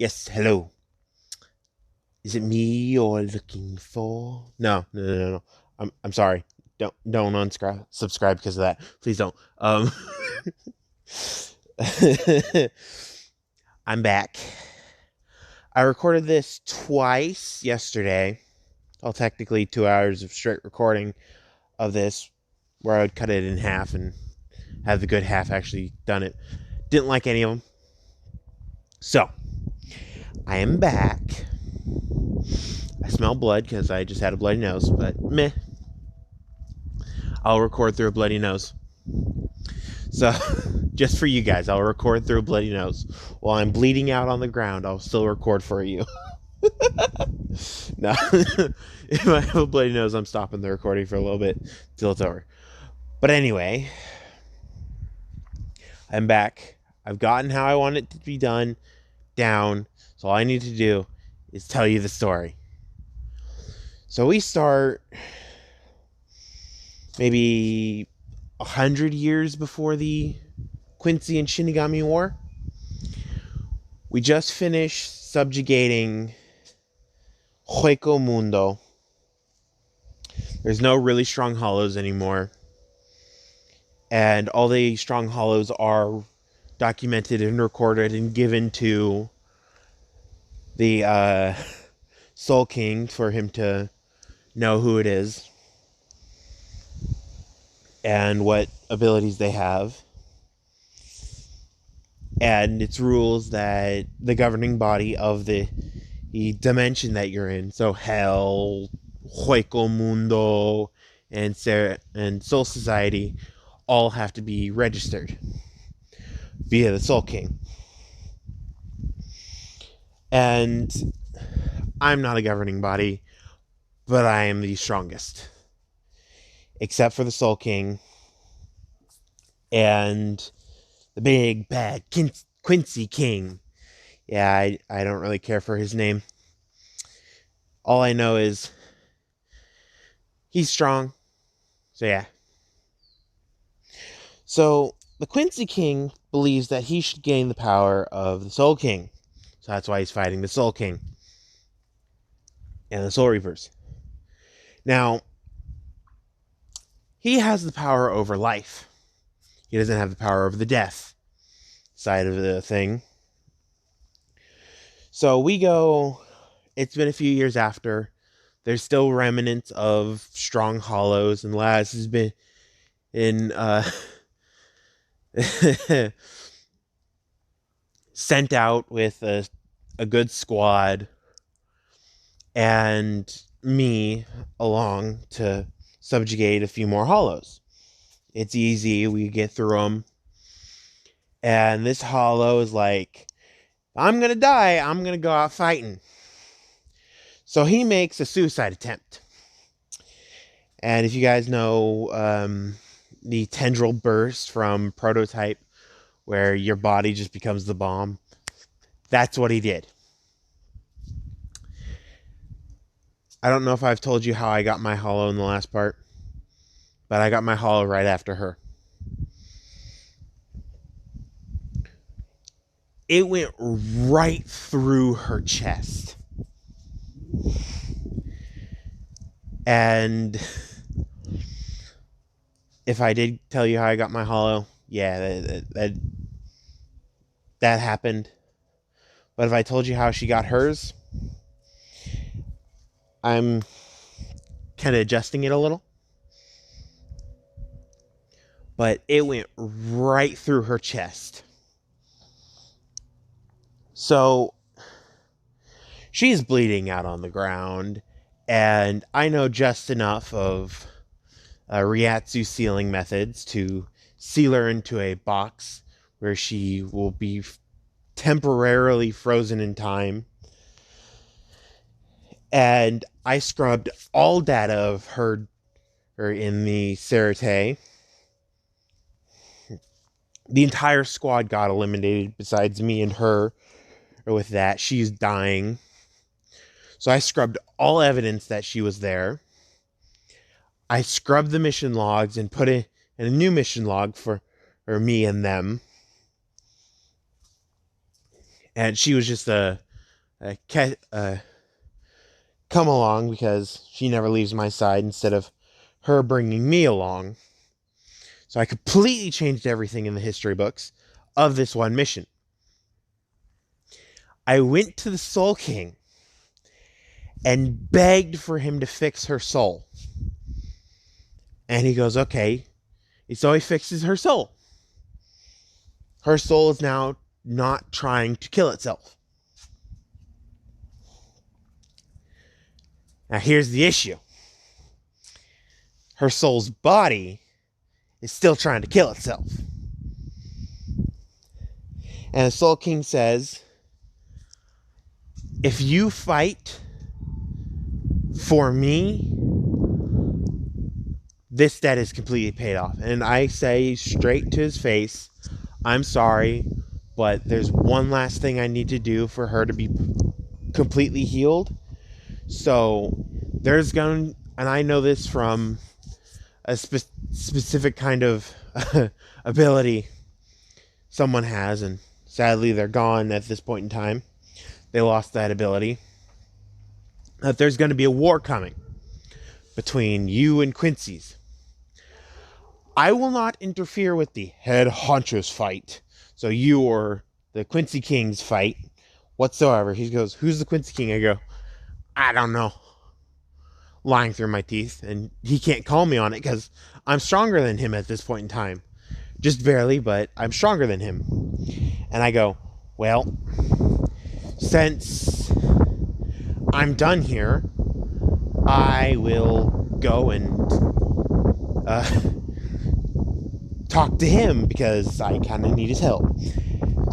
Yes, hello. Is it me you're looking for? No. I'm sorry. Don't unsubscribe because of that. Please don't. I'm back. I recorded this twice yesterday. Well, technically 2 hours of straight recording of this, where I would cut it in half and have the good half actually done it. Didn't like any of them. So, I am back. I smell blood because I just had a bloody nose, but meh. I'll record through a bloody nose. So, just for you guys, I'll record through a bloody nose. While I'm bleeding out on the ground, I'll still record for you. No. If I have a bloody nose, I'm stopping the recording for a little bit till it's over. But anyway, I'm back. I've gotten how I want it to be done down. So all I need to do is tell you the story. So we start maybe 100 years before the Quincy and Shinigami War. We just finished subjugating Hueco Mundo. There's no really strong hollows anymore. And all the strong hollows are documented and recorded and given to the Soul King for him to know who it is and what abilities they have. And it's rules that the governing body of the dimension that you're in, so Hell, Hueco Mundo, and Soul Society, all have to be registered via the Soul King. And I'm not a governing body, but I am the strongest. Except for the Soul King and the big bad Quincy King. Yeah, I don't really care for his name. All I know is he's strong. So yeah. So the Quincy King believes that he should gain the power of the Soul King. So that's why he's fighting the Soul King and the Soul Reapers. Now, he has the power over life. He doesn't have the power over the death side of the thing. So we go, it's been a few years after. There's still remnants of strong hollows, and Laz has been sent out with a good squad and me along to subjugate a few more hollows. It's easy. We get through them. And this hollow is like, I'm going to die. I'm going to go out fighting. So he makes a suicide attempt. And if you guys know the tendril burst from Prototype, where your body just becomes the bomb, that's what he did. I don't know if I've told you how I got my hollow in the last part, but I got my hollow right after her. It went right through her chest. And if I did tell you how I got my hollow, yeah, that happened. But if I told you how she got hers, I'm kind of adjusting it a little. But it went right through her chest. So she's bleeding out on the ground, and I know just enough of Ryatsu sealing methods to seal her into a box where she will be temporarily frozen in time. And I scrubbed all data of her in the Cerate. The entire squad got eliminated besides me and her. With that, she's dying. So I scrubbed all evidence that she was there. I scrubbed the mission logs and put in a new mission log for me and them. And she was just a come along, because she never leaves my side instead of her bringing me along. So I completely changed everything in the history books of this one mission. I went to the Soul King and begged for him to fix her soul. And he goes, okay. So he fixes her soul. Her soul is now not trying to kill itself. Now here's the issue. Her soul's body is still trying to kill itself. And the Soul King says, if you fight for me, this debt is completely paid off. And I say straight to his face, I'm sorry, but there's one last thing I need to do for her to be completely healed. So there's going, and I know this from a specific kind of ability someone has, and sadly they're gone at this point in time. They lost that ability. That there's going to be a war coming between you and Quincy's. I will not interfere with the head honcho's fight. So you or the Quincy King's fight whatsoever. He goes, who's the Quincy King? I go, I don't know. Lying through my teeth. And he can't call me on it because I'm stronger than him at this point in time. Just barely, but I'm stronger than him. And I go, well, since I'm done here, I will go and talk to him because I kind of need his help.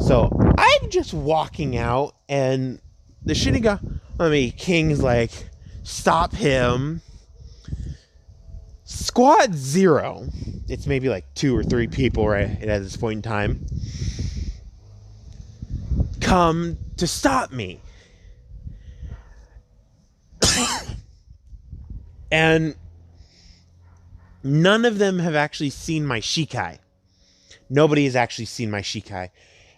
So I'm just walking out, and the Shinigami King's like, stop him. Squad 0, it's maybe like 2 or 3 people right at this point in time, come to stop me. And none of them have actually seen my Shikai. Nobody has actually seen my Shikai.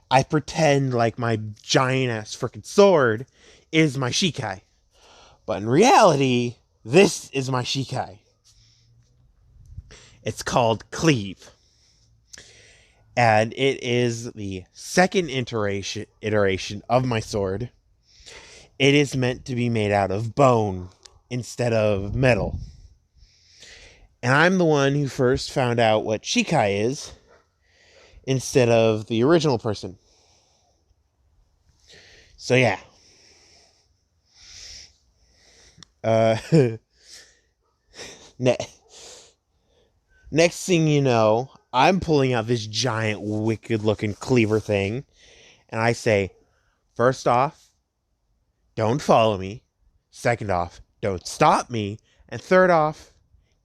I pretend like my giant-ass freaking sword is my Shikai. But in reality, this is my Shikai. It's called Cleave. And it is the second iteration of my sword. It is meant to be made out of bone instead of metal. And I'm the one who first found out what Shikai is instead of the original person. So yeah. Next thing you know, I'm pulling out this giant wicked looking cleaver thing. And I say, first off, don't follow me. Second off, don't stop me. And third off,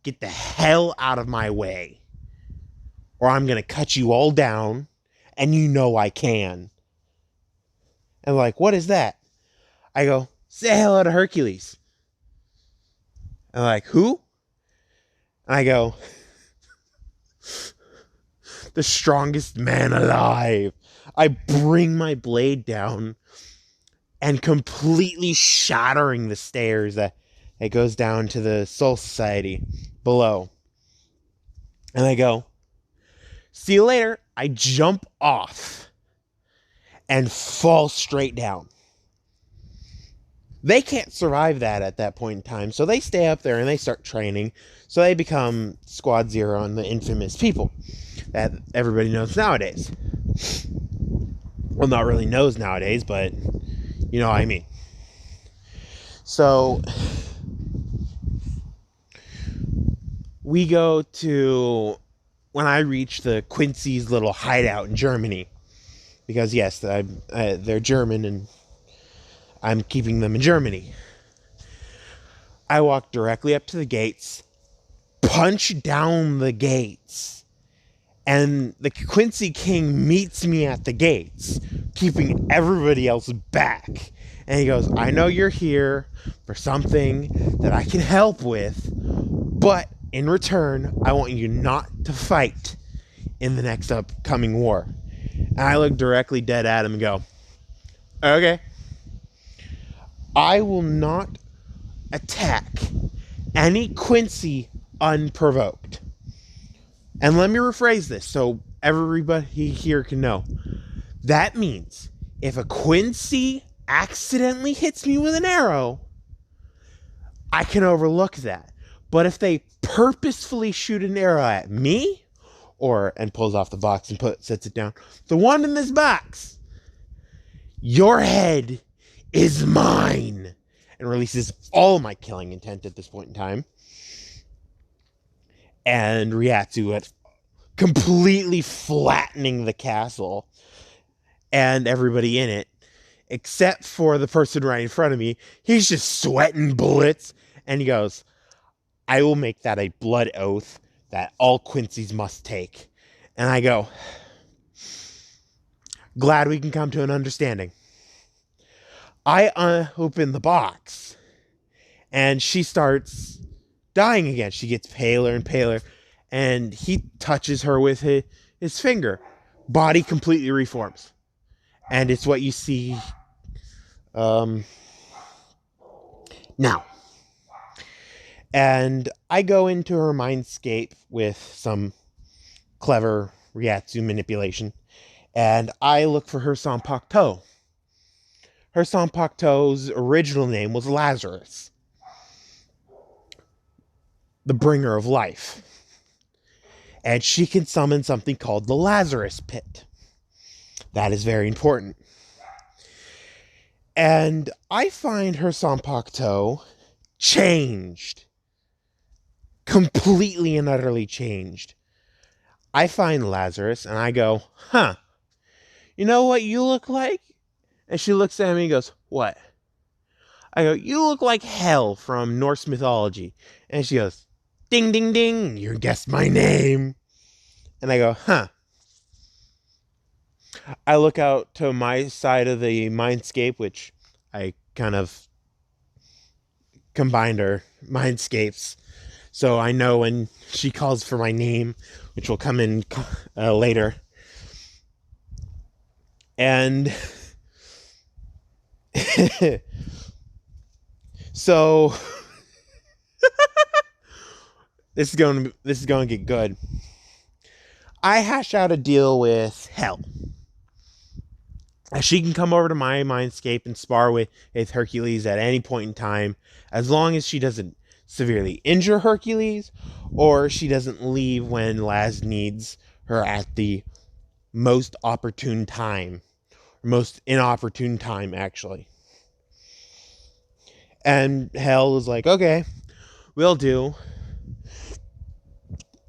get the hell out of my way, or I'm going to cut you all down, and you know I can. And like, what is that? I go, say hello to Hercules. And like, who? And I go, the strongest man alive. I bring my blade down and completely shattering the stairs that goes down to the Soul Society below. And I go, see you later. I jump off and fall straight down. They can't survive that at that point in time, so they stay up there and they start training. So they become Squad 0 and the infamous people that everybody knows nowadays. Well, not really knows nowadays, but you know what I mean. So we go to, when I reach the Quincy's little hideout in Germany, because yes, they're German and I'm keeping them in Germany. I walk directly up to the gates, punch down the gates, and the Quincy King meets me at the gates, keeping everybody else back. And he goes, I know you're here for something that I can help with, but in return, I want you not to fight in the next upcoming war. And I look directly dead at him and go, okay. I will not attack any Quincy unprovoked. And let me rephrase this so everybody here can know. That means if a Quincy accidentally hits me with an arrow, I can overlook that. But if they purposefully shoot an arrow at me, and pulls off the box and sets it down, the one in this box, your head is mine, and releases all my killing intent at this point in time. And Ryatsu at completely flattening the castle and everybody in it, except for the person right in front of me. He's just sweating bullets, and he goes, I will make that a blood oath that all Quincy's must take. And I go, glad we can come to an understanding. I open the box, and she starts dying again. She gets paler and paler, and he touches her with his finger. Body completely reforms. And it's what you see now. And I go into her mindscape with some clever Ryatsu manipulation, and I look for her Sanpakto. Her Sanpakto's original name was Lazarus, the bringer of life. And she can summon something called the Lazarus Pit. That is very important. And I find her Sanpakto changed. Completely and utterly changed. I find Lazarus and I go, you know what you look like? And she looks at me and goes, what? I go, you look like Hel from Norse mythology. And she goes, ding, ding, ding, you guessed my name. And I go, I look out to my side of the mindscape, which I kind of combined our mindscapes. So I know when she calls for my name, which will come in later. And so this is going to get good. I hash out a deal with Hel. She can come over to my mindscape and spar with Hercules at any point in time, as long as she doesn't severely injure Hercules, or she doesn't leave when Laz needs her at the most opportune time. Most inopportune time, actually. And Hel was like, okay, will do.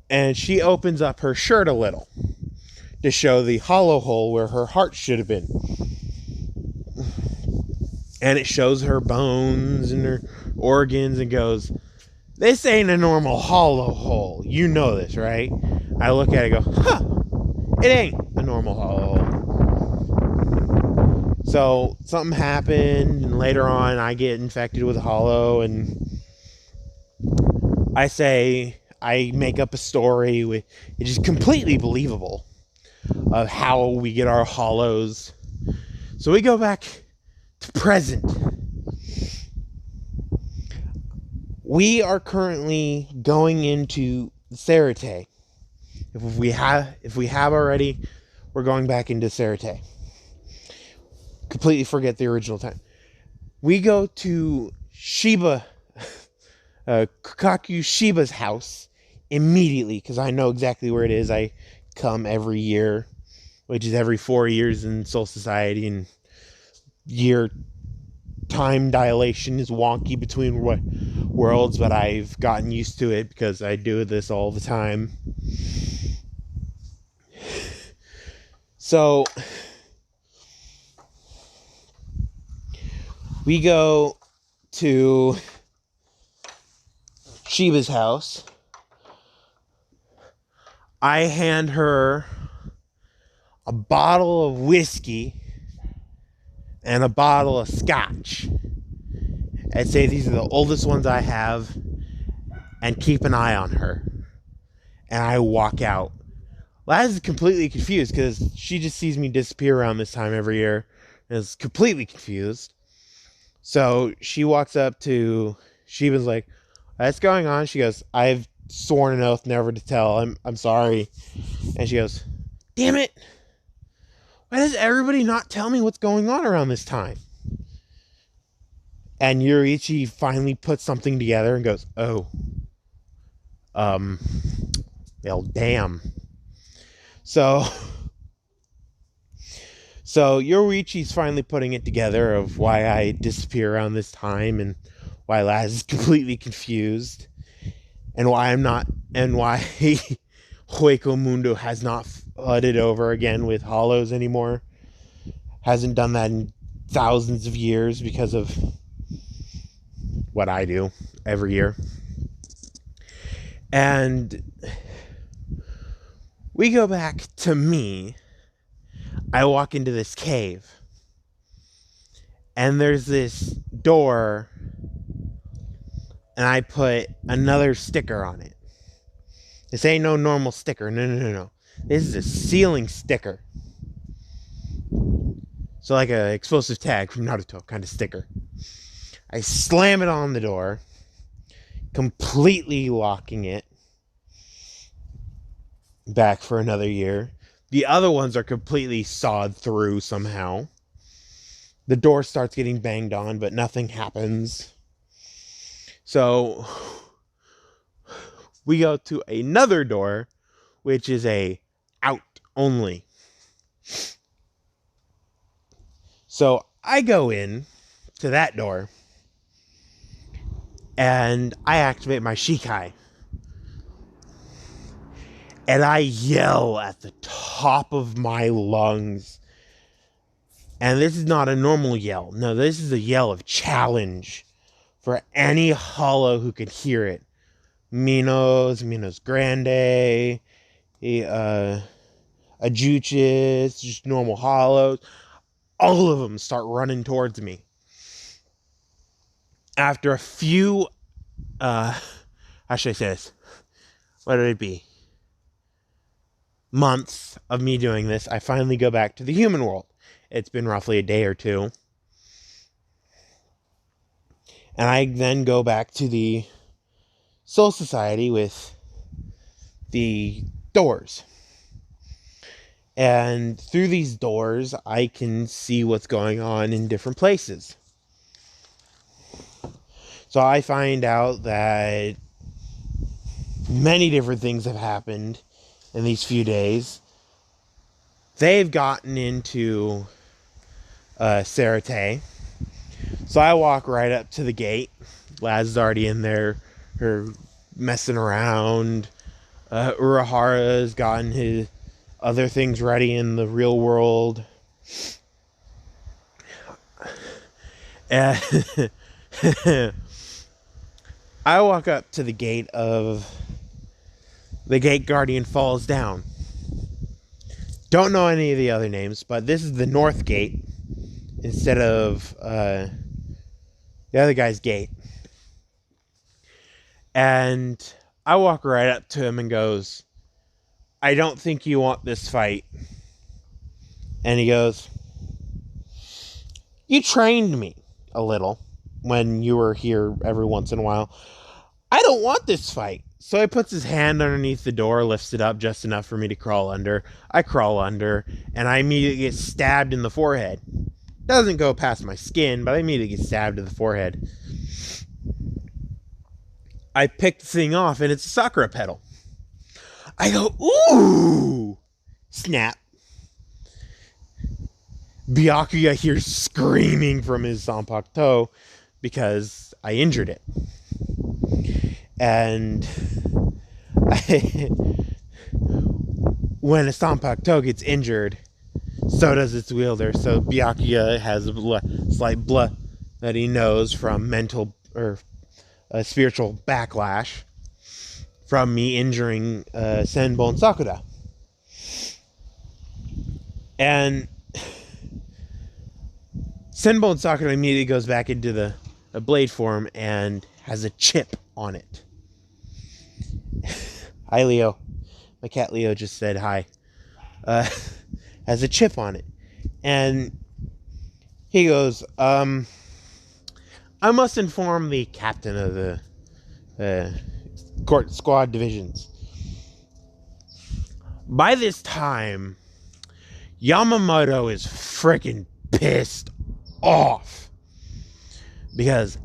And she opens up her shirt a little to show the hollow hole where her heart should have been. And it shows her bones and her organs and goes, this ain't a normal hollow hole. You know this, right? I look at it and go, it ain't a normal hollow hole. So something happened, and later on I get infected with a hollow, and I make up a story with it's just completely believable of how we get our hollows. So we go back to present. We are currently going into Sarate. If we have already, we're going back into Sarate. Completely forget the original time. We go to Shiba, Kukaku Shiba's house immediately, because I know exactly where it is. I come every year, which is every 4 years in Soul Society, and year time dilation is wonky between worlds, but I've gotten used to it because I do this all the time. So we go to Shiba's house. I hand her a bottle of whiskey and a bottle of scotch. I'd say these are the oldest ones I have, and keep an eye on her. And I walk out. Laz is completely confused because she just sees me disappear around this time every year and is completely confused. So she walks up to Shiba's like, what's going on? She goes, I've sworn an oath never to tell. I'm sorry. And she goes, damn it. Why does everybody not tell me what's going on around this time? And Yuriichi finally puts something together and goes, oh. Well, damn. So Yoriichi's finally putting it together of why I disappear around this time and why Laz is completely confused and why Hueco Mundo has not flooded over again with hollows anymore. Hasn't done that in thousands of years because of what I do every year. And we go back to me. I walk into this cave. And there's this door. And I put another sticker on it. This ain't no normal sticker. No. This is a ceiling sticker. So like a explosive tag from Naruto kind of sticker. I slam it on the door. Completely locking it. Back for another year. The other ones are completely sawed through somehow. The door starts getting banged on, but nothing happens. So we go to another door, which is a out only. So I go in to that door and I activate my Shikai. And I yell at the top of my lungs. And this is not a normal yell. No, this is a yell of challenge for any hollow who could hear it. Minos Grande, Ajuchis, just normal hollows. All of them start running towards me. After a few, how should I say this? What would it be? Months of me doing this, I finally go back to the human world. It's been roughly a day or two. And I then go back to the Soul Society with the doors. And through these doors, I can see what's going on in different places. So I find out that many different things have happened in these few days. They've gotten into Sarate. So I walk right up to the gate. Laz is already in there, her messing around. Urahara's gotten his other things ready in the real world. And I walk up to the gate of the gate guardian falls down. Don't know any of the other names, but this is the North Gate instead of the other guy's gate. And I walk right up to him and goes, I don't think you want this fight. And he goes, you trained me a little when you were here every once in a while. I don't want this fight. So he puts his hand underneath the door, lifts it up just enough for me to crawl under. I crawl under, and I immediately get stabbed in the forehead. Doesn't go past my skin, but I immediately get stabbed in the forehead. I pick the thing off, and it's a Sakura petal. I go, ooh! Snap. Byakuya hears screaming from his Zanpakuto because I injured it. And when a Zanpakuto gets injured, so does its wielder. So Byakuya has a slight blood that he knows from mental or spiritual backlash from me injuring Senbon and Sakura. And Senbon and Sakura immediately goes back into the blade form and has a chip on it. Hi, Leo. My cat Leo just said hi. Has a chip on it. And he goes, I must inform the captain of the court squad divisions. By this time, Yamamoto is freaking pissed off because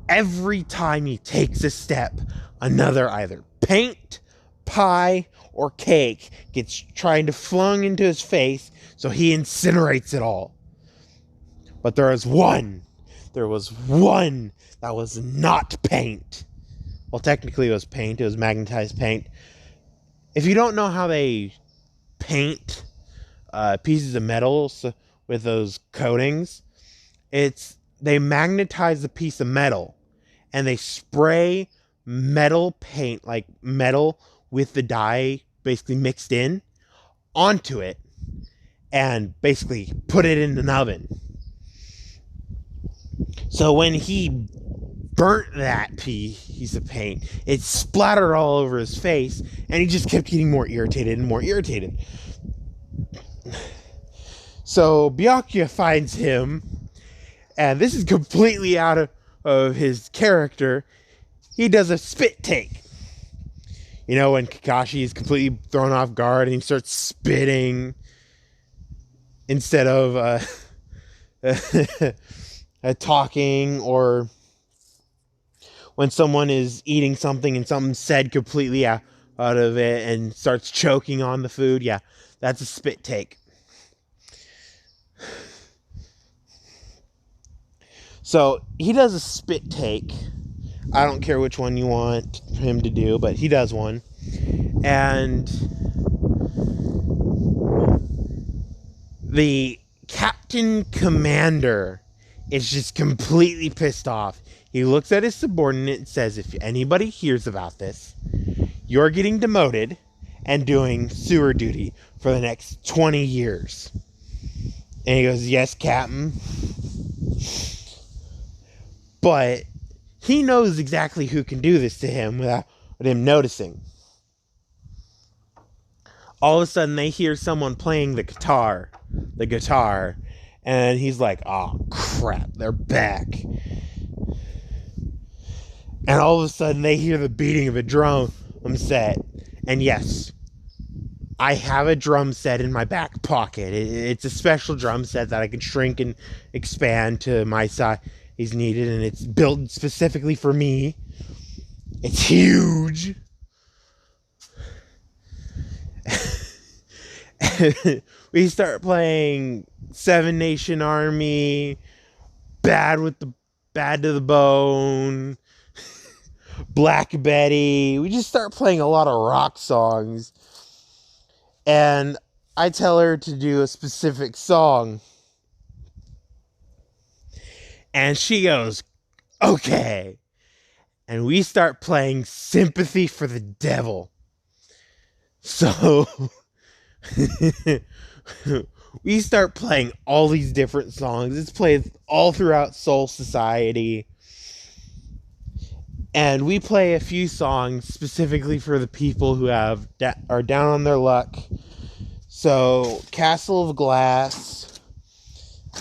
every time he takes a step, another either paint, pie, or cake gets trying to flung into his face, so he incinerates it all. But there was one that was not paint. Well, technically it was paint. It was magnetized paint. If you don't know how they paint pieces of metal with those coatings, they magnetize the piece of metal and they spray metal paint, like metal with the dye basically mixed in, onto it and basically put it in an oven. So when he burnt that piece of paint, it splattered all over his face, and he just kept getting more irritated and more irritated. So Byakuya finds him, and this is completely out of his character. He does a spit take. You know, when Kakashi is completely thrown off guard and he starts spitting instead of talking, or when someone is eating something and something's said completely out of it and starts choking on the food. Yeah, that's a spit take. So he does a spit take. I don't care which one you want him to do, but he does one. And the captain commander is just completely pissed off. He looks at his subordinate and says, if anybody hears about this, you're getting demoted and doing sewer duty for the next 20 years. And he goes, yes, Captain. But he knows exactly who can do this to him without him noticing. All of a sudden, they hear someone playing the guitar, and he's like, oh, crap, they're back. And all of a sudden, they hear the beating of a drum set. And yes, I have a drum set in my back pocket. It's a special drum set that I can shrink and expand to my size needed, and it's built specifically for me. It's huge. We start playing Seven Nation Army, Bad to the Bone, Black Betty. We just start playing a lot of rock songs. And I tell her to do a specific song. And she goes, okay. And we start playing Sympathy for the Devil. So we start playing all these different songs. It's played all throughout Soul Society. And we play a few songs specifically for the people who are down on their luck. So, Castle of Glass,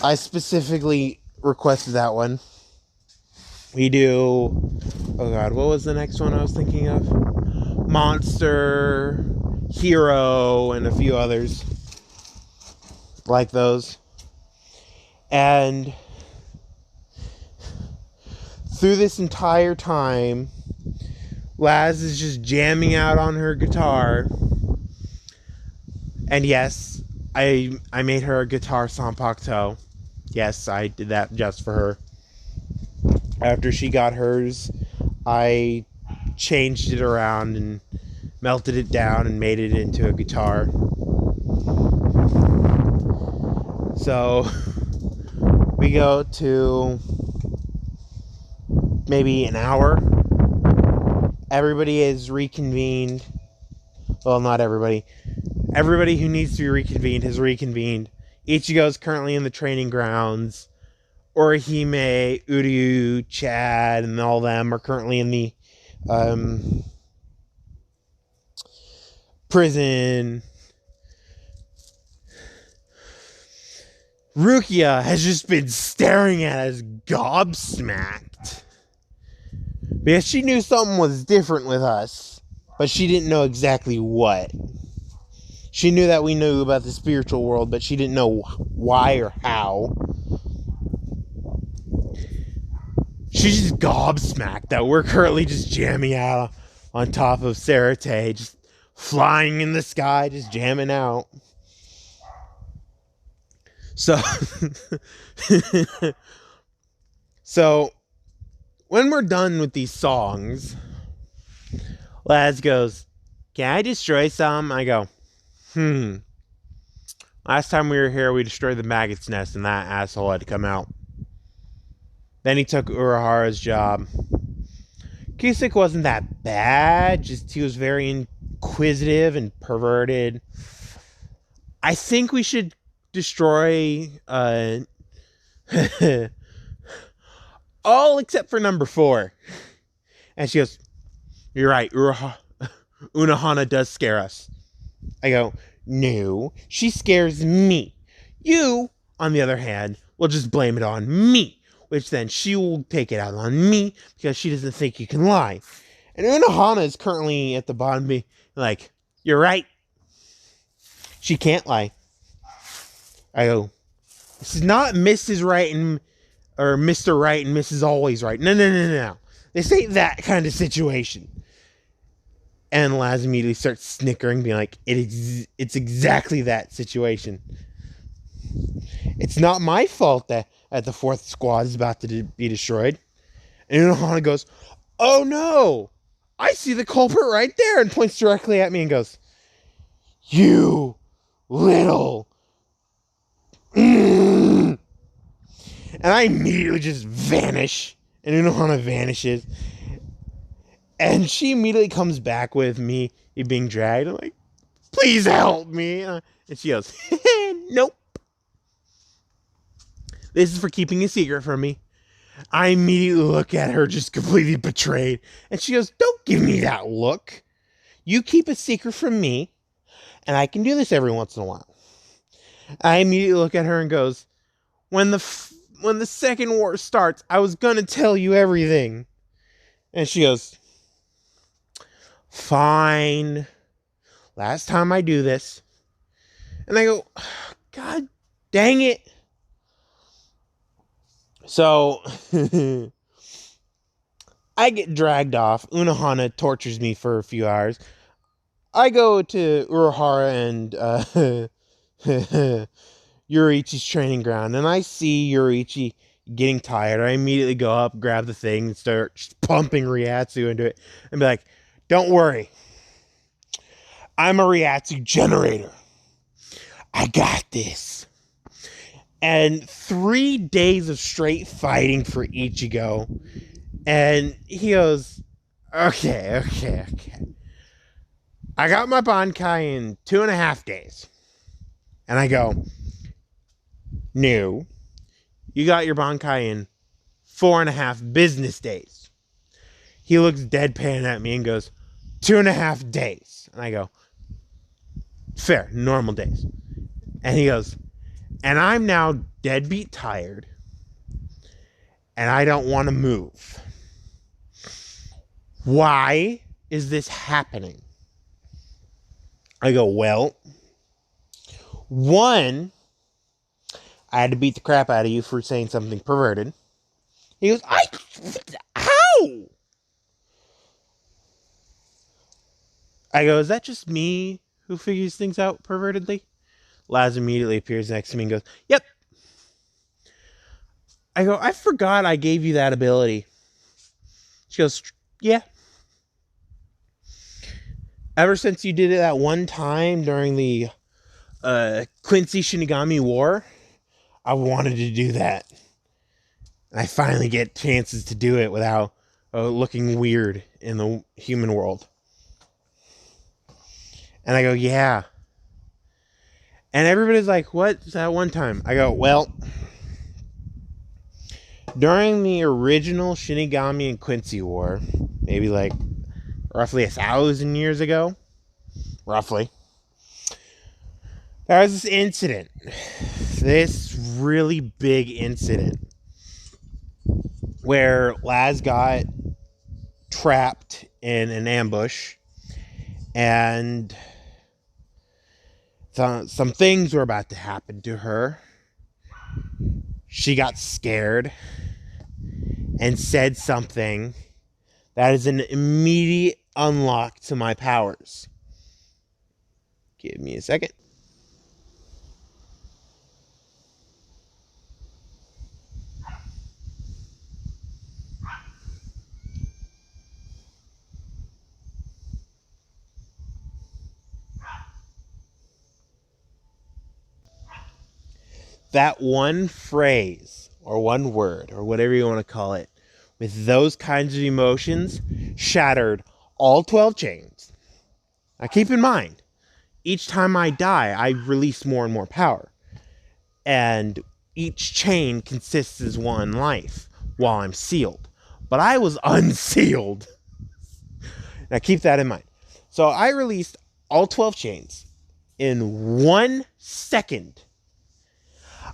I specifically requested that one. We do, oh god, what was the next one I was thinking of? Monster, Hero, and a few others like those. And through this entire time, Laz is just jamming out on her guitar. And yes, I made her a guitar sanpakto. Yes, I did that just for her. After she got hers, I changed it around and melted it down and made it into a guitar. So we go to maybe an hour. Everybody is reconvened. Well, not everybody. Everybody who needs to be reconvened has reconvened. Ichigo is currently in the training grounds. Orihime, Uryu, Chad, and all them are currently in the prison. Rukia has just been staring at us gobsmacked. Because she knew something was different with us, but she didn't know exactly what. She knew that we knew about the spiritual world, but she didn't know why or how. She's just gobsmacked that we're currently just jamming out on top of Sarate, just flying in the sky, just jamming out. So, so when we're done with these songs, Laz goes, "Can I destroy some?" I go, Last time we were here, we destroyed the maggot's nest, and that asshole had to come out. Then he took Urahara's job. Cusick wasn't that bad, just he was very inquisitive and perverted. I think we should destroy all except for number 4. And she goes, "You're right, Unohana does scare us." I go, "No, she scares me. You, on the other hand, will just blame it on me, which then she will take it out on me because she doesn't think you can lie." And Unohana is currently at the bottom being like, "You're right. She can't lie." I go, "This is not Mrs. Right or Mr. Right and Mrs. Always Right. No. This ain't that kind of situation." And Laz immediately starts snickering, being like, it's exactly that situation. It's not my fault that the 4th squad is about to be destroyed. And Unohana goes, "Oh no, I see the culprit right there," and points directly at me and goes, "You little..." And I immediately just vanish. And Unohana vanishes. And she immediately comes back with me being dragged. I'm like, "Please help me." And she goes, "Nope. This is for keeping a secret from me." I immediately look at her just completely betrayed. And she goes, "Don't give me that look. You keep a secret from me. And I can do this every once in a while." I immediately look at her and goes, when the second war starts, I was going to tell you everything." And she goes, "Fine. Last time I do this." And I go, "God dang it." So I get dragged off. Unohana tortures me for a few hours. I go to Urahara and Yuriichi's training ground, and I see Yuriichi getting tired. I immediately go up, grab the thing, and start pumping Ryatsu into it, and be like, "Don't worry. I'm a Ryatsu generator. I got this." And 3 days of straight fighting for Ichigo. And he goes, Okay. I got my Bankai in 2.5 days. And I go, "No. You got your Bankai in 4.5 business days." He looks deadpan at me and goes, 2.5 days. And I go, "Fair, normal days." And he goes, "And I'm now deadbeat tired. And I don't want to move. Why is this happening?" I go, "Well, 1, I had to beat the crap out of you for saying something perverted." He goes, "How?" I go, "Is that just me who figures things out pervertedly?" Laz immediately appears next to me and goes, "Yep." I go, "I forgot I gave you that ability." She goes, "Yeah. Ever since you did it that one time during the Quincy Shinigami War, I wanted to do that. And I finally get chances to do it without looking weird in the human world." And I go, "Yeah." And everybody's like, "What's that one time?" I go, "Well, during the original Shinigami and Quincy War, maybe like roughly 1,000 years ago, roughly, there was this incident. This really big incident where Laz got trapped in an ambush, and some things were about to happen to her. She got scared and said something that is an immediate unlock to my powers. Give me a second. That one phrase or one word or whatever you want to call it, with those kinds of emotions, shattered all 12 chains. Now keep in mind, each time I die, I release more and more power. And each chain consists as one life while I'm sealed. But I was unsealed. Now keep that in mind. So I released all 12 chains in 1 second.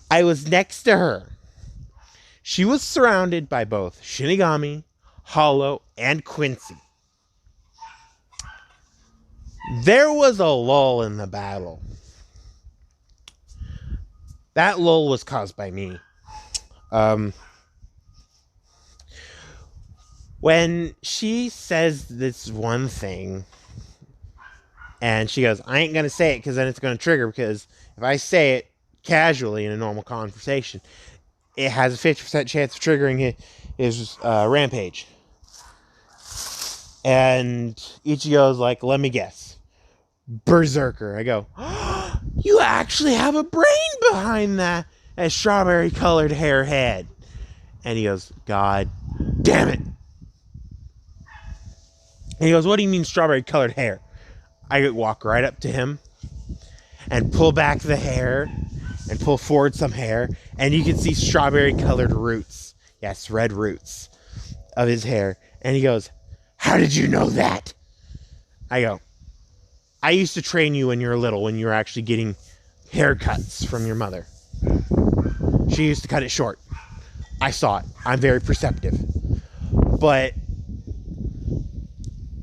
I was next to her. She was surrounded by both Shinigami, Hollow, and Quincy. There was a lull in the battle. That lull was caused by me. When she says this one thing, and she goes, I ain't going to say it because then it's going to trigger, because if I say it casually in a normal conversation, it has a 50% chance of triggering his rampage. And Ichigo's like, let me guess. Berserker. I go, oh, you actually have a brain behind that strawberry colored hair head. And he goes, God damn it. And he goes, what do you mean strawberry colored hair? I walk right up to him and pull back the hair and pull forward some hair, and you can see strawberry colored roots. Yes, red roots of his hair. And he goes, how did you know that? I go, I used to train you when you were little, when you were actually getting haircuts from your mother. She used to cut it short. I saw it. I'm very perceptive. But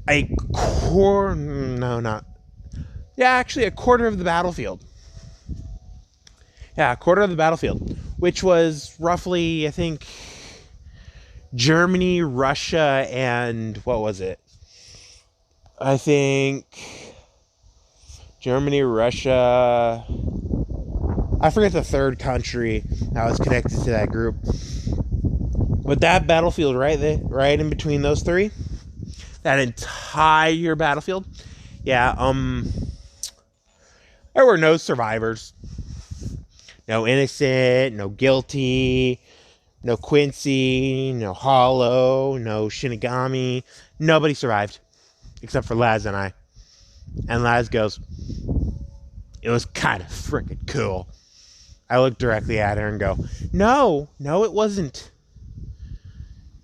a quarter of the battlefield. Yeah, a quarter of the battlefield, which was roughly, I think, Germany, Russia, and what was it? I think Germany, Russia, I forget the third country that was connected to that group. But that battlefield right there, right in between those three, that entire battlefield, yeah, there were no survivors. No innocent, no guilty, no Quincy, no Hollow, no Shinigami. Nobody survived, except for Laz and I. And Laz goes, it was kind of freaking cool. I look directly at her and go, no, it wasn't.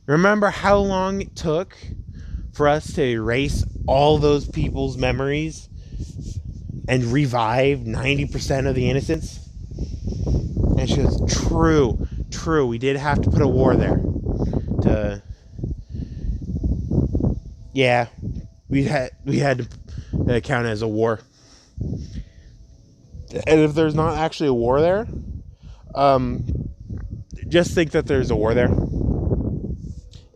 Remember how long it took for us to erase all those people's memories and revive 90% of the innocents? And she goes, true. We did have to put a war there. Yeah, we had to count it as a war. And if there's not actually a war there, just think that there's a war there.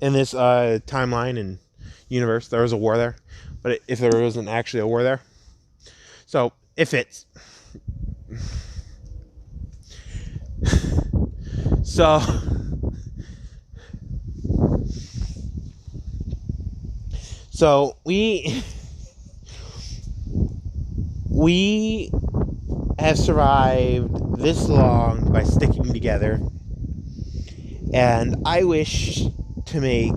In this timeline and universe, there was a war there. But if there wasn't actually a war there, so it fits. So we have survived this long by sticking together, and I wish to make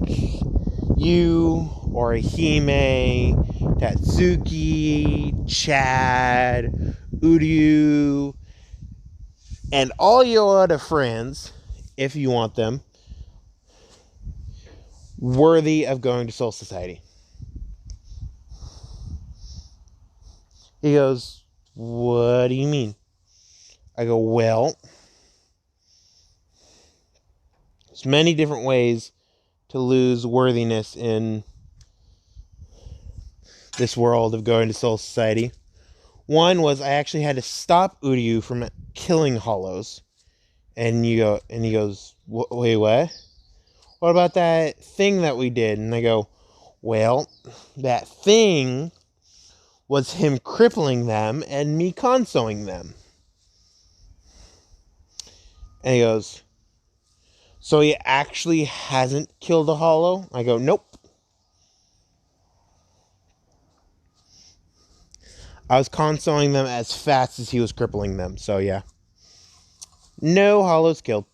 you or Hime, Tatsuki, Chad, Uryu, and all your other friends, if you want them, worthy of going to Soul Society. He goes, what do you mean? I go, well, there's many different ways to lose worthiness in this world of going to Soul Society. One was I actually had to stop Uryu from killing hollows. And he goes, wait, what? What about that thing that we did? And I go, well, that thing was him crippling them and me consoling them. And he goes, so he actually hasn't killed a hollow? I go, nope. I was consoling them as fast as he was crippling them. So yeah. No hollows killed.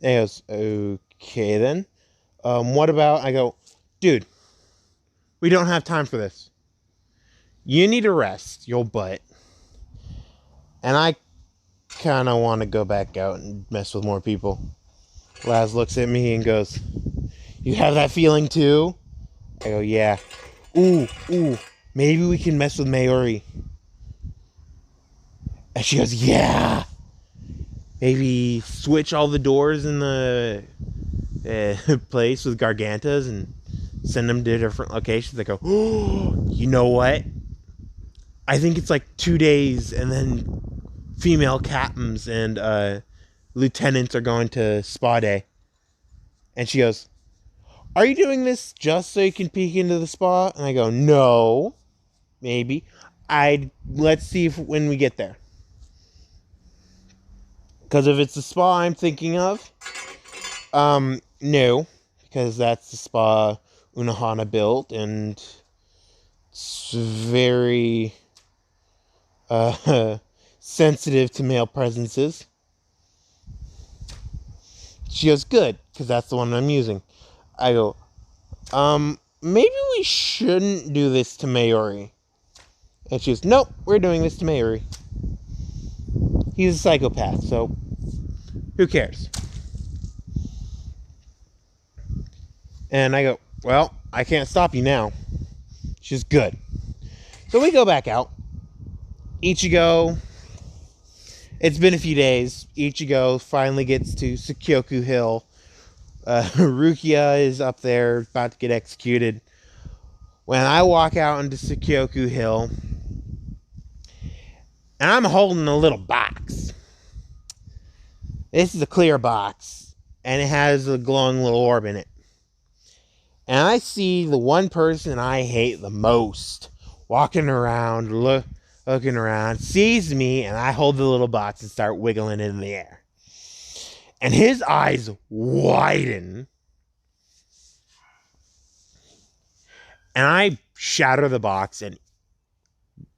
And he goes, okay then. What about, I go, dude, we don't have time for this. You need to rest your butt. And I kind of want to go back out and mess with more people. Laz looks at me and goes, you have that feeling too? I go, yeah. Ooh, maybe we can mess with Mayuri. And she goes, yeah. Maybe switch all the doors in the place with Gargantas and send them to different locations. I go, oh, you know what? I think it's like 2 days and then female captains and lieutenants are going to spa day. And she goes, are you doing this just so you can peek into the spa? And I go, no, maybe. Let's see if when we get there. Because if it's the spa I'm thinking of, no. Because that's the spa Unohana built, and it's very sensitive to male presences. She goes, good, because that's the one I'm using. I go, maybe we shouldn't do this to Mayuri. And she goes, nope, we're doing this to Mayuri. He's a psychopath, so who cares? And I go, well, I can't stop you now. She's good. So we go back out. Ichigo, it's been a few days. Ichigo finally gets to Sakyoku Hill. Rukia is up there about to get executed. When I walk out into Sakyoku Hill, and I'm holding a little box. This is a clear box, and it has a glowing little orb in it. And I see the one person I hate the most walking around, looking around, sees me, and I hold the little box and start wiggling it in the air. And his eyes widen. And I shatter the box and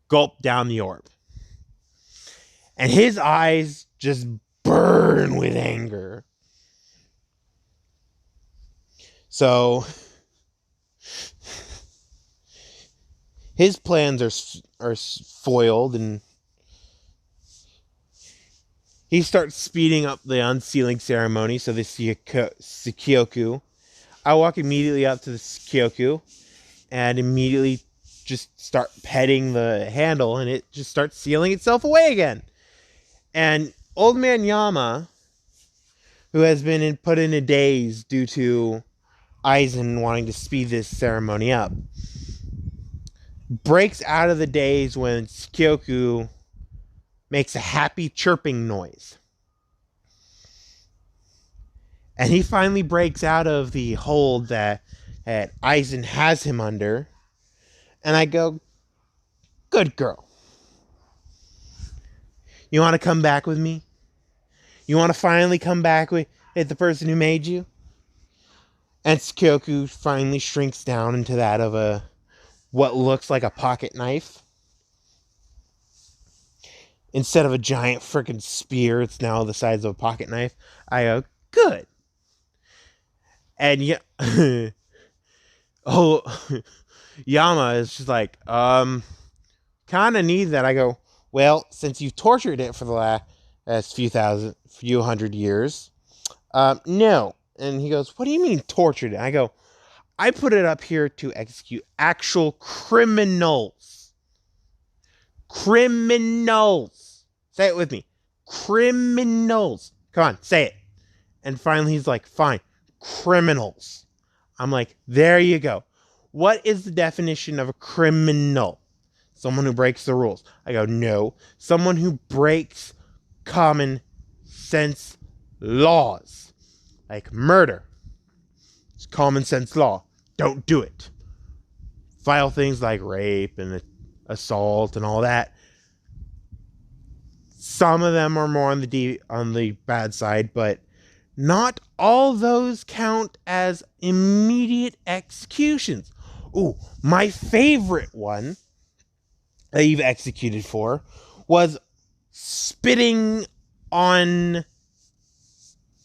gulp down the orb. And his eyes just burn with anger. So his plans are foiled, and he starts speeding up the unsealing ceremony. So the Sakyoku. I walk immediately up to the Sakyoku and immediately just start petting the handle, and it just starts sealing itself away again. And Old Man Yama, who has been put in a daze due to Aizen wanting to speed this ceremony up, breaks out of the daze when Sakyoku makes a happy chirping noise. And he finally breaks out of the hold that Aizen has him under. And I go, good girl. You want to come back with me? You want to finally come back with the person who made you? And Sakyoku finally shrinks down into that of what looks like a pocket knife. Instead of a giant freaking spear, it's now the size of a pocket knife. I go, good. And yeah, Yama is just like, kind of need that. I go, well, since you've tortured it for the last few hundred years, no. And he goes, what do you mean tortured it? I go, I put it up here to execute actual criminals. Criminals. Say it with me. Criminals. Come on, say it. And finally he's like, fine, criminals. I'm like, there you go. what is the definition of a criminal? Someone who breaks the rules. I go, no. Someone who breaks common sense laws. Like murder. It's common sense law. Don't do it. Vile things like rape and assault and all that. Some of them are more on the bad side, but not all those count as immediate executions. Ooh, my favorite one that you've executed for was spitting on,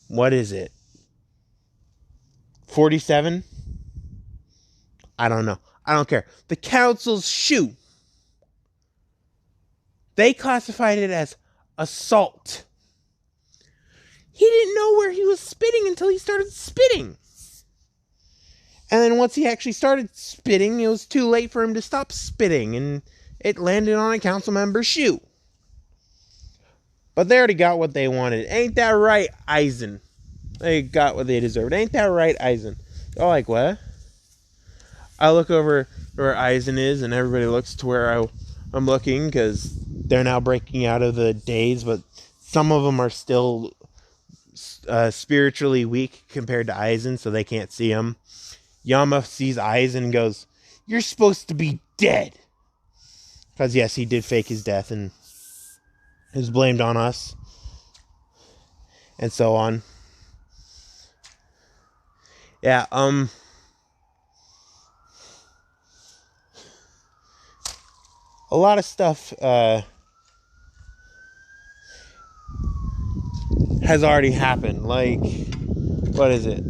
what is it? 47? I don't know. I don't care. The council's shoe. They classified it as assault. He didn't know where he was spitting until he started spitting. And then once he actually started spitting, it was too late for him to stop spitting, and it landed on a council member's shoe. But they already got what they wanted. Ain't that right, Eisen? They got what they deserved. Ain't that right, Eisen? They're like, what? I look over where Eisen is, and everybody looks to where I'm looking, because they're now breaking out of the daze, but some of them are still spiritually weak compared to Eisen, so they can't see him. Yama sees Eisen and goes, "You're supposed to be dead." Because, yes, he did fake his death, and it was blamed on us. And so on. Yeah, a lot of stuff has already happened. Like, what is it?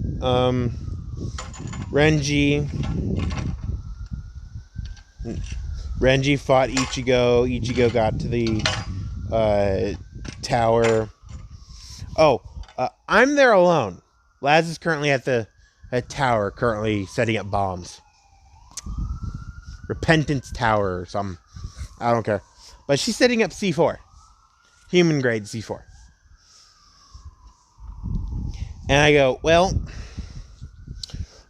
Renji fought Ichigo. Ichigo got to the tower. I'm there alone. Laz is currently at the tower, currently setting up bombs. Repentance Tower or something. I don't care. But she's setting up C4. Human grade C4. And I go, well,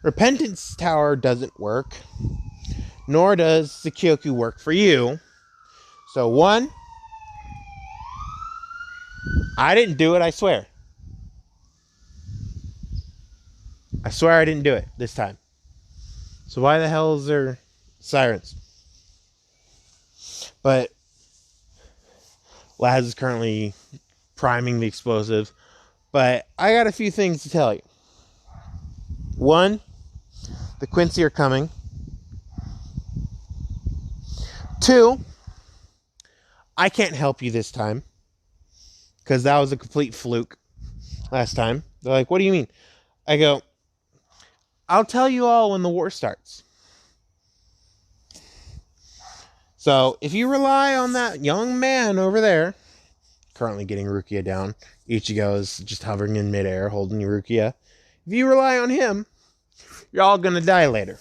Repentance Tower doesn't work. Nor does Sekioku work for you. So one, I didn't do it, I swear. I swear I didn't do it this time. So why the hell is there sirens? But Laz is currently priming the explosives. But I got a few things to tell you. One, the Quincy are coming. Two, I can't help you this time. Because that was a complete fluke last time. They're like, what do you mean? I go, I'll tell you all when the war starts. So, if you rely on that young man over there, currently getting Rukia down, Ichigo is just hovering in midair, holding Rukia. If you rely on him, you're all gonna die later.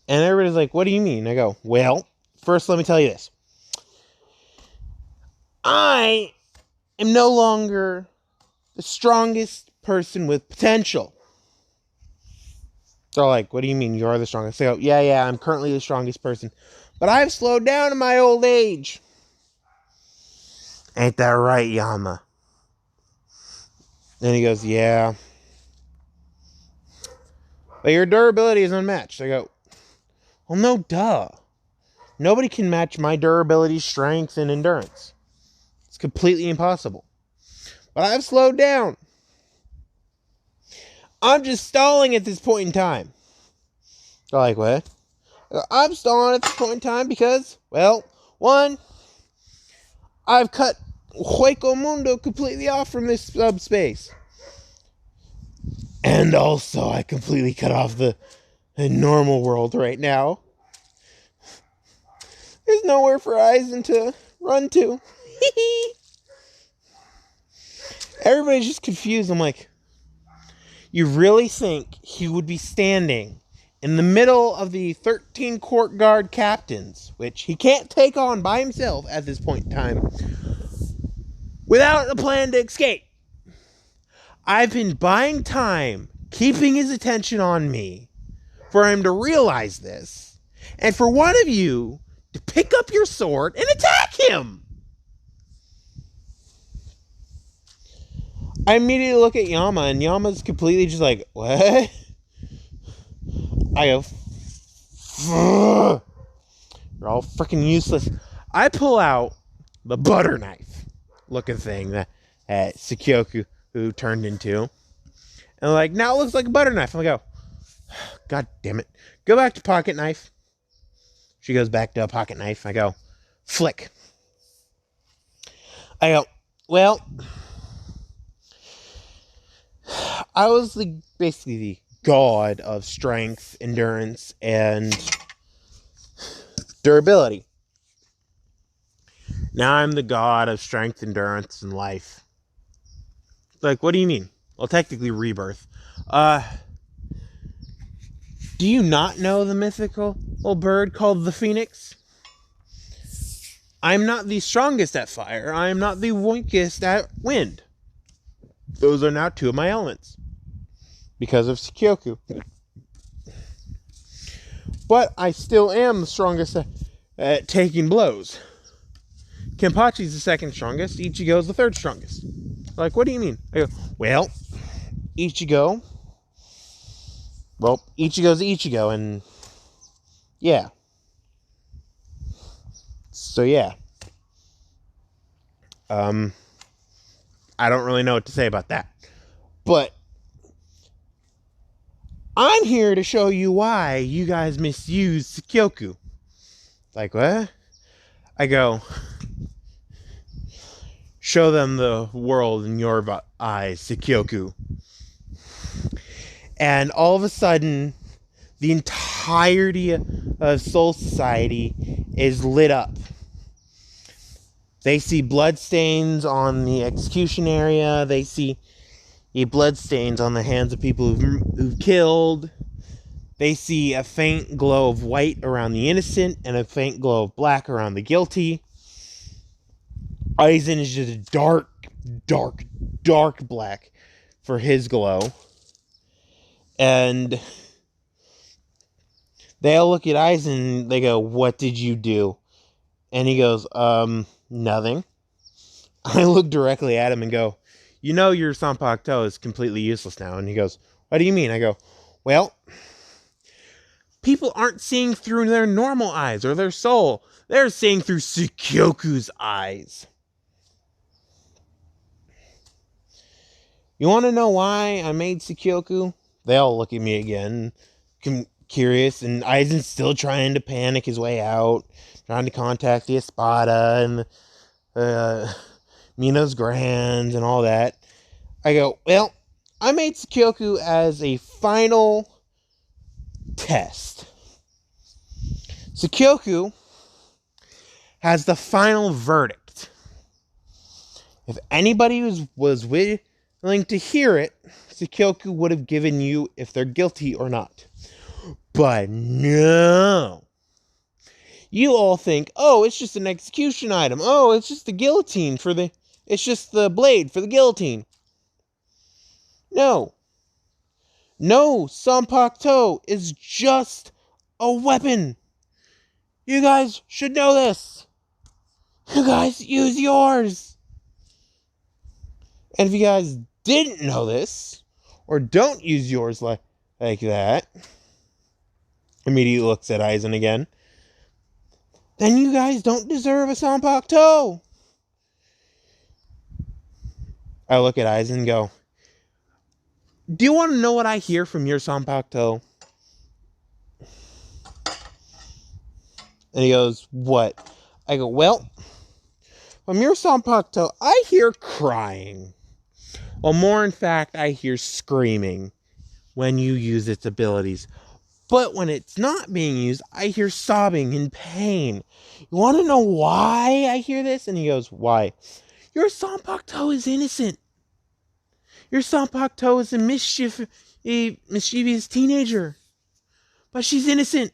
And everybody's like, what do you mean? I go, well, first let me tell you this. I am no longer the strongest person with potential. They're like, what do you mean you're the strongest? I go, yeah, I'm currently the strongest person. But I've slowed down in my old age. Ain't that right, Yama? Then he goes, yeah. But your durability is unmatched. I go, well, no, duh. Nobody can match my durability, strength, and endurance. It's completely impossible. But I've slowed down. I'm just stalling at this point in time. They're like, what? I'm stalling at this point in time because, well, one, I've cut Hueco Mundo completely off from this subspace. And also, I completely cut off the normal world right now. There's nowhere for Aizen to run to. Everybody's just confused. I'm like, you really think he would be standing in the middle of the 13 court guard captains, which he can't take on by himself at this point in time, without a plan to escape? I've been buying time keeping his attention on me, for him to realize this, and for one of you to pick up your sword and attack him. I immediately look at Yama, and Yama's completely just like, what? I go, you're all freaking useless. I pull out the butter knife looking thing that Sakyoku who turned into. And like, now it looks like a butter knife. I'm like, oh, God damn it. Go back to pocket knife. She goes back to a pocket knife. I go, flick. I go, well, I was basically the god of strength, endurance, and durability. Now I'm the god of strength, endurance, and life. Like, what do you mean? Well, technically rebirth. Do you not know the mythical bird called the phoenix? I'm not the strongest at fire. I am not the weakest at wind. Those are now two of my elements. Because of Sakyoku. But I still am the strongest at taking blows. Kenpachi's the second strongest. Ichigo's the third strongest. Like, what do you mean? I go, well, Ichigo's Ichigo, and yeah. So yeah. I don't really know what to say about that. But I'm here to show you why you guys misuse Sakyoku. Like, what? I go, show them the world in your eyes, Sakyoku. And all of a sudden, the entirety of Soul Society is lit up. They see bloodstains on the execution area. They see bloodstains on the hands of people who've killed. They see a faint glow of white around the innocent and a faint glow of black around the guilty. Aizen is just a dark, dark, dark black for his glow. And they all look at Aizen and they go, what did you do? And he goes, nothing. I look directly at him and go, you know your Sanpakuto is completely useless now. And he goes, what do you mean? I go, well, people aren't seeing through their normal eyes or their soul. They're seeing through Sakyoku's eyes. You want to know why I made Sakyoku? They all look at me again, curious, and Aizen's still trying to panic his way out, trying to contact the Espada and Mina's Grands and all that. I go, well, I made Sakyoku as a final test. Sakyoku has the final verdict. If anybody was willing to hear it, Sakyoku would have given you if they're guilty or not. But no. You all think, oh, it's just an execution item. Oh, it's just the guillotine it's just the blade for the guillotine. No. No, Sanpakuto is just a weapon. You guys should know this. You guys use yours. And if you guys didn't know this, or don't use yours like that, immediately looks at Aizen again, then you guys don't deserve a Sanpakuto. I look at Aizen and go, do you want to know what I hear from your Sanpakuto? And he goes, what? I go, well, from your Sanpakuto, I hear crying. Well, more in fact, I hear screaming when you use its abilities. But when it's not being used, I hear sobbing in pain. You want to know why I hear this? And he goes, why? Your Sanpakuto is innocent. Your Sanpakuto is a mischievous teenager. But she's innocent.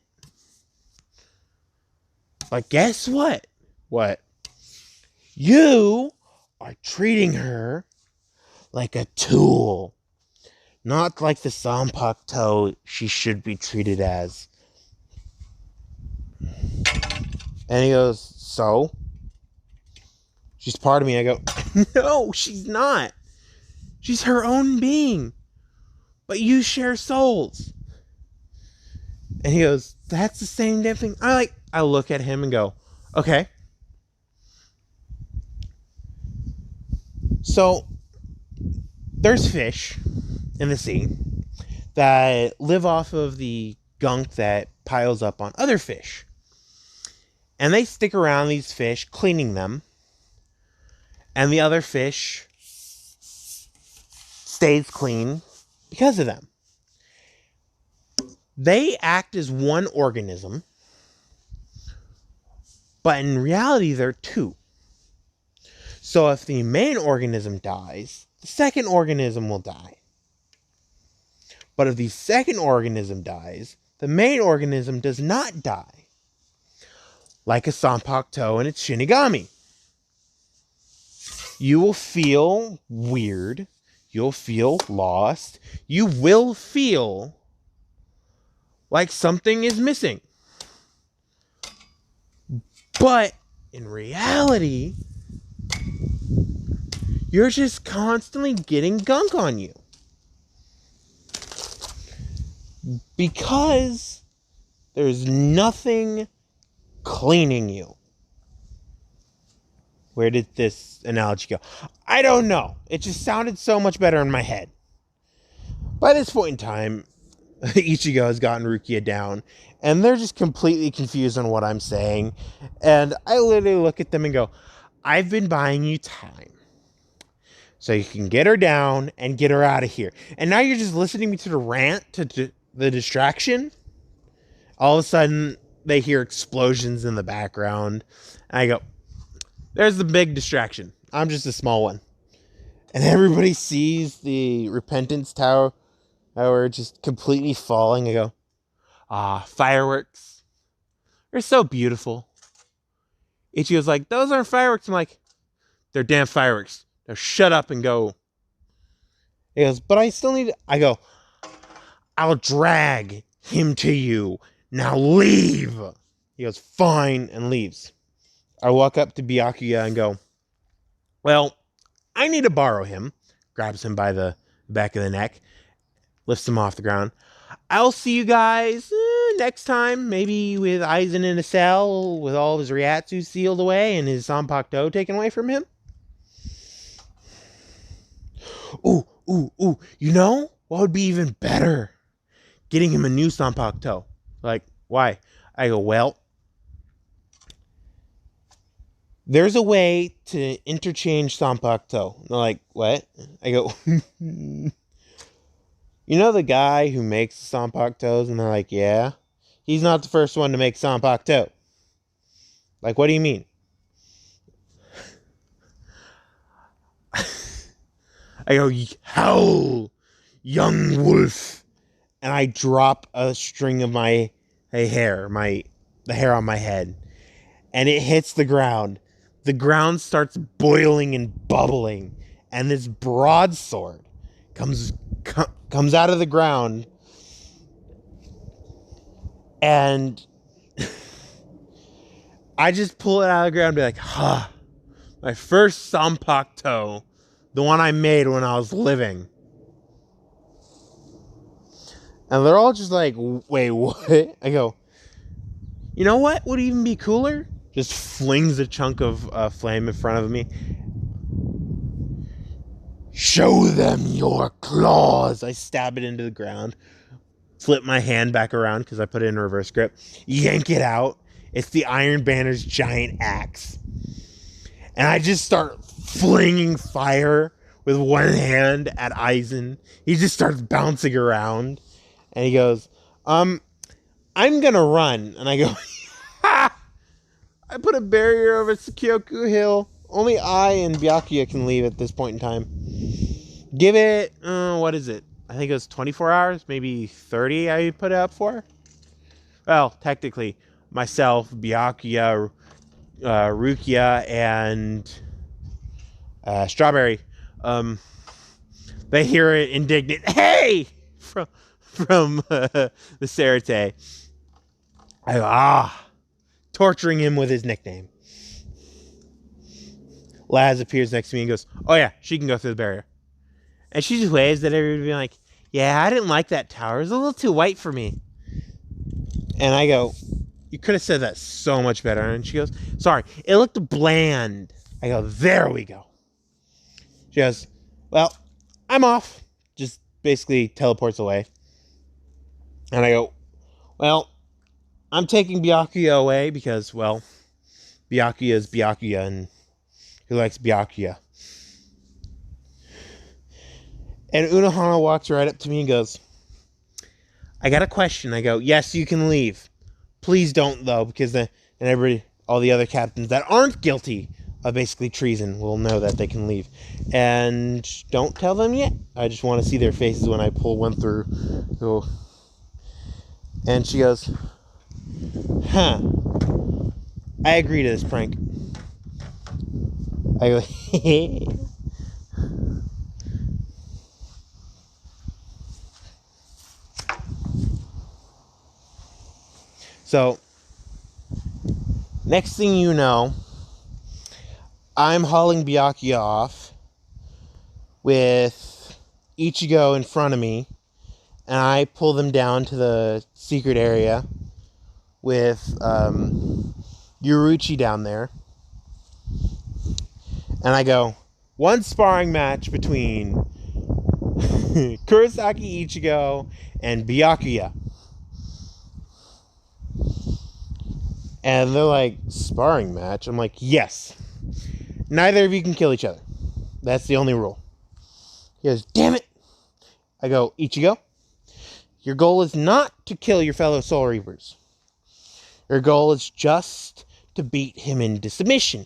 But guess what? What? You are treating her like a tool. Not like the Sanpakto she should be treated as. And he goes, so? She's part of me. I go, no, she's not. She's her own being. But you share souls. And he goes, that's the same damn thing. I look at him and go, okay. So, there's fish in the sea that live off of the gunk that piles up on other fish. And they stick around these fish, cleaning them. And the other fish stays clean because of them. They act as one organism, but in reality, they're two. So if the main organism dies, the second organism will die. But if the second organism dies, the main organism does not die. Like a Sanpakto and its Shinigami. You will feel weird. You'll feel lost. You will feel like something is missing. But in reality, you're just constantly getting gunk on you. Because there's nothing cleaning you. Where did this analogy go? I don't know. It just sounded so much better in my head. By this point in time, Ichigo has gotten Rukia down, and they're just completely confused on what I'm saying. And I literally look at them and go, I've been buying you time so you can get her down and get her out of here. And now you're just listening to the rant, to the distraction. All of a sudden, they hear explosions in the background. And I go, there's the big distraction. I'm just a small one. And everybody sees the Repentance Tower just completely falling. I go, fireworks. They're so beautiful. Ichigo's like, those aren't fireworks. I'm like, they're damn fireworks. Now shut up and go. He goes, but I still need... I go, I'll drag him to you. Now leave. He goes, fine, and leaves. I walk up to Byakuya and go, well, I need to borrow him. Grabs him by the back of the neck. Lifts him off the ground. I'll see you guys next time. Maybe with Aizen in a cell with all of his Ryatsu sealed away and his Sanpakto taken away from him. Ooh. You know what would be even better? Getting him a new Sanpakto. Like, why? I go, well, there's a way to interchange Sanpakto. They're like, what? I go, you know the guy who makes Sanpaktos? And they're like, yeah. He's not the first one to make Sanpakto. Like, what do you mean? I go, howl, young wolf. And I drop a string of my hair, the hair on my head. And it hits the ground. The ground starts boiling and bubbling. And this broadsword comes out of the ground. And I just pull it out of the ground and be like, my first Sanpakto. The one I made when I was living. And they're all just like, wait, what? I go, you know what would even be cooler? Just flings a chunk of flame in front of me. Show them your claws. I stab it into the ground. Flip my hand back around because I put it in reverse grip. Yank it out. It's the Iron Banner's giant axe. And I just start flinging fire with one hand at Aizen. He just starts bouncing around. And he goes, I'm gonna run. And I go, ha! I put a barrier over Tsukioku Hill. Only I and Byakuya can leave at this point in time. Give it, what is it? I think it was 24 hours, maybe 30 I put it up for. Well, technically, myself, Byakuya, Rukia, and Strawberry. They hear it indignant, "Hey!" from the Sarate. I go, torturing him with his nickname. Laz appears next to me and goes, "Oh yeah, she can go through the barrier." And she just waves at everybody being like, "Yeah, I didn't like that tower. It was a little too white for me." And I go, "You could have said that so much better." And she goes, "Sorry, it looked bland." I go, "There we go." She goes, "Well, I'm off." Just basically teleports away. And I go, "Well, I'm taking Byakuya away because, well, Byakuya is Byakuya, and who likes Byakuya?" And Unohana walks right up to me and goes, "I got a question." I go, "Yes, you can leave. Please don't, though, because and everybody, all the other captains that aren't guilty of basically treason will know that they can leave. And don't tell them yet. I just want to see their faces when I pull one through." So, and she goes, "Huh. I agree to this prank." I go, So, next thing you know, I'm hauling Byakuya off with Ichigo in front of me, and I pull them down to the secret area with Yuruchi down there. And I go, one sparring match between Kurosaki Ichigo and Byakuya. And they're like, "Sparring match?" I'm like, "Yes. Neither of you can kill each other. That's the only rule." He goes, "Damn it." I go, "Ichigo, your goal is not to kill your fellow Soul Reapers. Your goal is just to beat him into submission.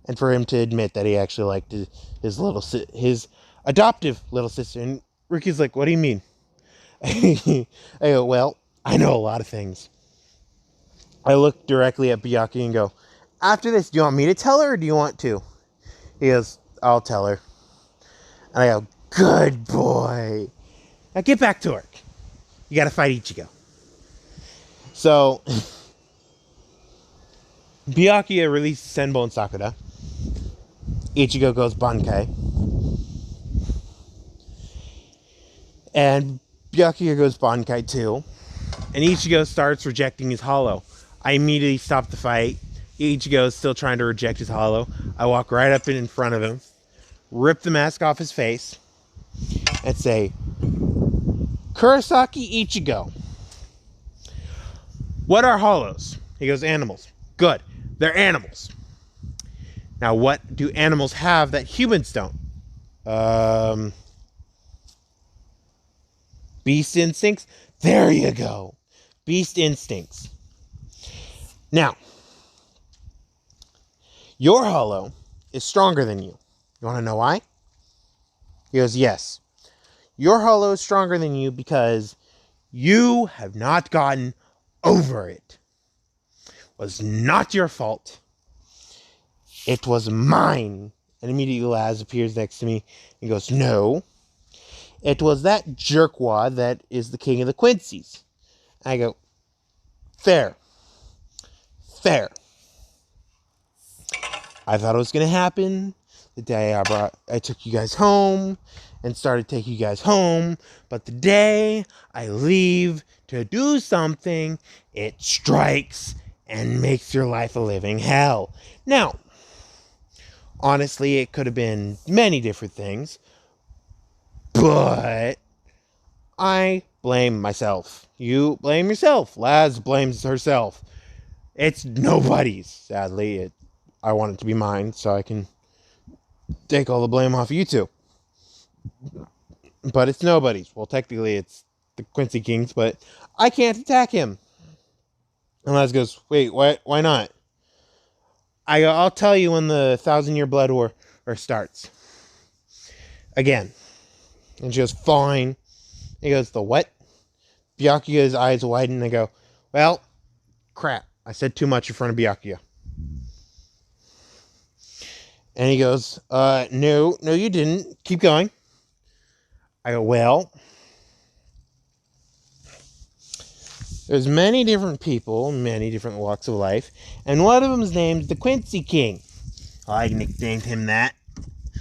And for him to admit that he actually liked his adoptive little sister." And Ricky's like, "What do you mean?" I go, "Well, I know a lot of things." I look directly at Byakuya and go, "After this, do you want me to tell her or do you want to?" He goes, "I'll tell her." And I go, "Good boy. Now get back to work. You gotta fight Ichigo." So, Byakuya releases Senbo and Sakura. Ichigo goes Bankai. And Byakuya goes Bankai too. And Ichigo starts rejecting his hollow. I immediately stop the fight. Ichigo is still trying to reject his hollow. I walk right up in front of him, rip the mask off his face, and say, "Kurosaki Ichigo, what are hollows?" He goes, "Animals." "Good. They're animals. Now, what do animals have that humans don't?" Beast instincts? There you go. Beast instincts. Now, your hollow is stronger than you. You want to know why? He goes, "Yes. Your hollow is stronger than you because you have not gotten over it. It was not your fault. It was mine." And immediately Laz appears next to me and goes, "No. It was that jerkwad that is the king of the Quincy's." I go, Fair. I thought it was going to happen the day I took you guys home and started taking you guys home. But the day I leave to do something, it strikes and makes your life a living hell." Now, honestly, it could have been many different things, but I blame myself. You blame yourself. Laz blames herself. It's nobody's, sadly. I want it to be mine so I can take all the blame off you two. But it's nobody's. Well, technically it's the Quincy King's, but I can't attack him. And Laz goes, "Wait, why not?" I go, "I'll tell you when the 1,000-Year Blood War starts. Again." And she goes, "Fine." He goes, "The what?" Byakuya's eyes widen and I go, "Well, crap. I said too much in front of Byakuya." And he goes, No, you didn't. Keep going." I go, well, there's many different people, many different walks of life, and one of them is named the Quincy King. I nicknamed him that,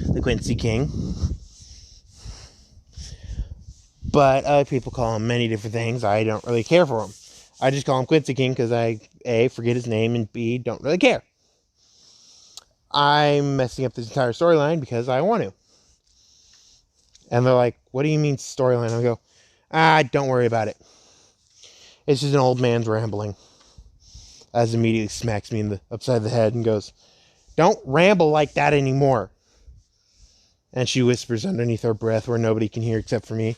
the Quincy King. But other people call him many different things. I don't really care for him. I just call him Quincy King because I, A, forget his name, and B, don't really care. I'm messing up this entire storyline because I want to. And they're like, what do you mean storyline? I go, don't worry about it. It's just an old man's rambling. Az immediately smacks me in the upside the head and goes, don't ramble like that anymore. And she whispers underneath her breath where nobody can hear except for me.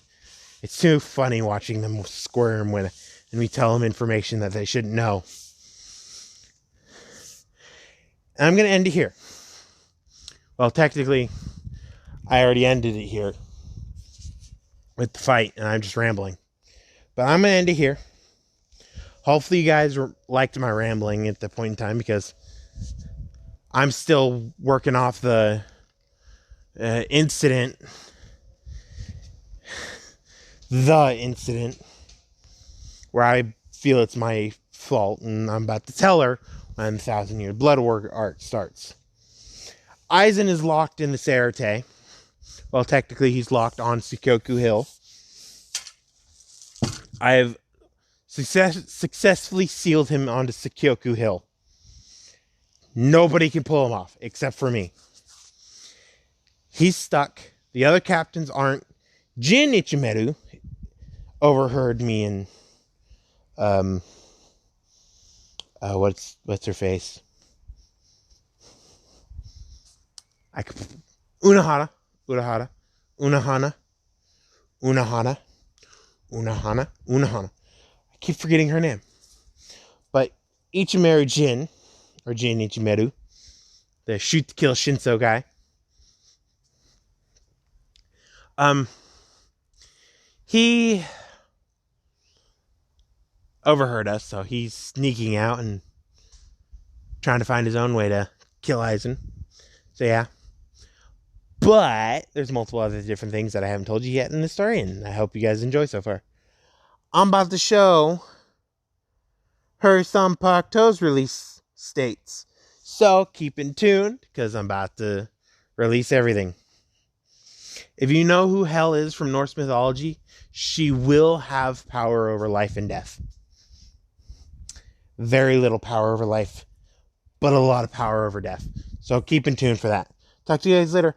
It's too funny watching them squirm and we tell them information that they shouldn't know. And I'm going to end it here. Well, technically, I already ended it here with the fight, and I'm just rambling. But I'm going to end it here. Hopefully you guys liked my rambling at the point in time, because I'm still working off the incident. The incident where I feel it's my fault, and I'm about to tell her when the 1,000-year blood art starts. Aizen is locked in the Serite. Well, technically he's locked on Shikoku Hill. I have successfully sealed him onto Shikoku Hill. Nobody can pull him off except for me. He's stuck. The other captains aren't. Jin Ichimeru overheard me and what's her face? Unohana. I keep forgetting her name. But Ichimeru Jin, or Jin Ichimeru, the shoot to kill Shinso guy. He overheard us, so he's sneaking out and trying to find his own way to kill Aizen. So yeah. But there's multiple other different things that I haven't told you yet in the story, and I hope you guys enjoy so far. I'm about to show her some Pakto's release dates. So keep in tune, because I'm about to release everything. If you know who Hel is from Norse mythology, she will have power over life and death. Very little power over life, but a lot of power over death. So keep in tune for that. Talk to you guys later.